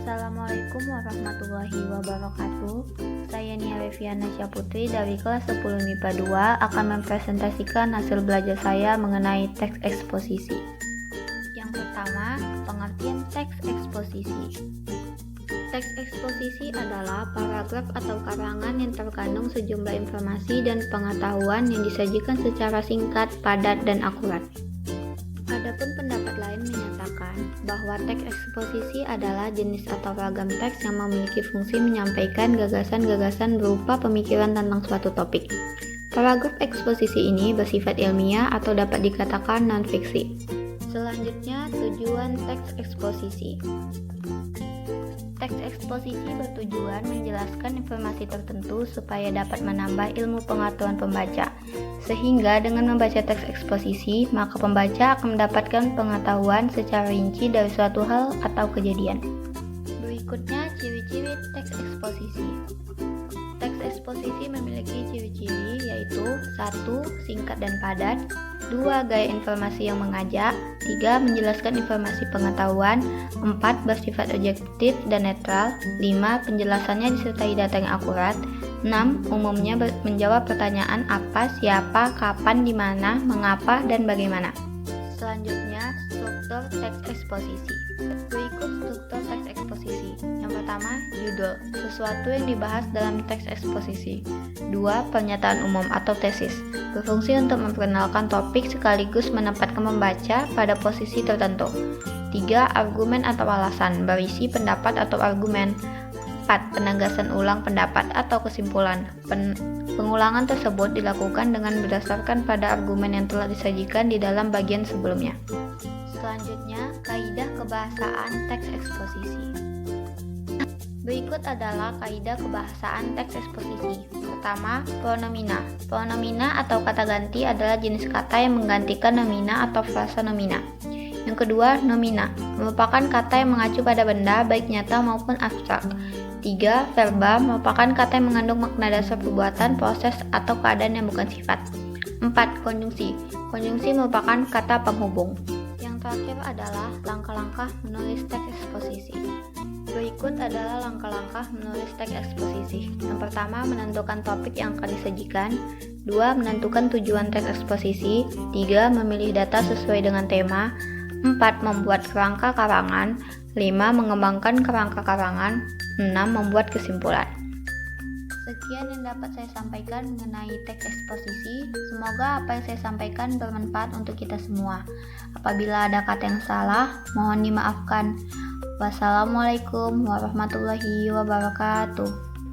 Assalamualaikum warahmatullahi wabarakatuh. Saya Nia Reviana Syaputri dari kelas 10 MIPA 2 akan mempresentasikan hasil belajar saya mengenai teks eksposisi. Yang pertama, pengertian teks eksposisi. Teks eksposisi adalah paragraf atau karangan yang terkandung sejumlah informasi dan pengetahuan yang disajikan secara singkat, padat, dan akurat. Adapun pendapat lain menyatakan bahwa teks eksposisi adalah jenis atau ragam teks yang memiliki fungsi menyampaikan gagasan-gagasan berupa pemikiran tentang suatu topik. Paragraf eksposisi ini bersifat ilmiah atau dapat dikatakan non-fiksi. Selanjutnya, tujuan teks eksposisi. Teks eksposisi bertujuan menjelaskan informasi tertentu supaya dapat menambah ilmu pengetahuan pembaca. Sehingga dengan membaca teks eksposisi, maka pembaca akan mendapatkan pengetahuan secara rinci dari suatu hal atau kejadian. Berikutnya, ciri-ciri teks eksposisi. Teks eksposisi memiliki ciri-ciri yaitu 1. Singkat dan padat, 2. Gaya informasi yang mengajak, 3. Menjelaskan informasi pengetahuan, 4. Bersifat objektif dan netral, 5. Penjelasannya disertai data yang akurat, 6. Umumnya menjawab pertanyaan apa, siapa, kapan, di mana, mengapa, dan bagaimana. Selanjutnya, struktur teks eksposisi. Berikut struktur teks eksposisi. Yang pertama, judul, sesuatu yang dibahas dalam teks eksposisi. 2. Pernyataan umum atau tesis, berfungsi untuk memperkenalkan topik sekaligus menempatkan pembaca pada posisi tertentu. 3. Argumen atau alasan, berisi pendapat atau argumen. 4. Penegasan ulang pendapat atau kesimpulan. Pengulangan tersebut dilakukan dengan berdasarkan pada argumen yang telah disajikan di dalam bagian sebelumnya. Selanjutnya, kaidah kebahasaan teks eksposisi. Berikut adalah kaidah kebahasaan teks eksposisi. Pertama, pronomina. Pronomina atau kata ganti adalah jenis kata yang menggantikan nomina atau frasa nomina. Yang kedua, nomina, merupakan kata yang mengacu pada benda baik nyata maupun abstrak. 3. Verba, merupakan kata yang mengandung makna dasar perbuatan, proses, atau keadaan yang bukan sifat. 4. Konjungsi. Konjungsi merupakan kata penghubung. Yang terakhir adalah langkah-langkah menulis teks eksposisi. Berikut adalah langkah-langkah menulis teks eksposisi. Yang pertama, menentukan topik yang akan disajikan. 2. Menentukan tujuan teks eksposisi. 3. Memilih data sesuai dengan tema. 4. Membuat kerangka karangan. 5. Mengembangkan kerangka karangan. 6. Membuat kesimpulan. Sekian yang dapat saya sampaikan mengenai teks eksposisi. Semoga apa yang saya sampaikan bermanfaat untuk kita semua. Apabila ada kata yang salah, mohon dimaafkan. Wassalamualaikum warahmatullahi wabarakatuh.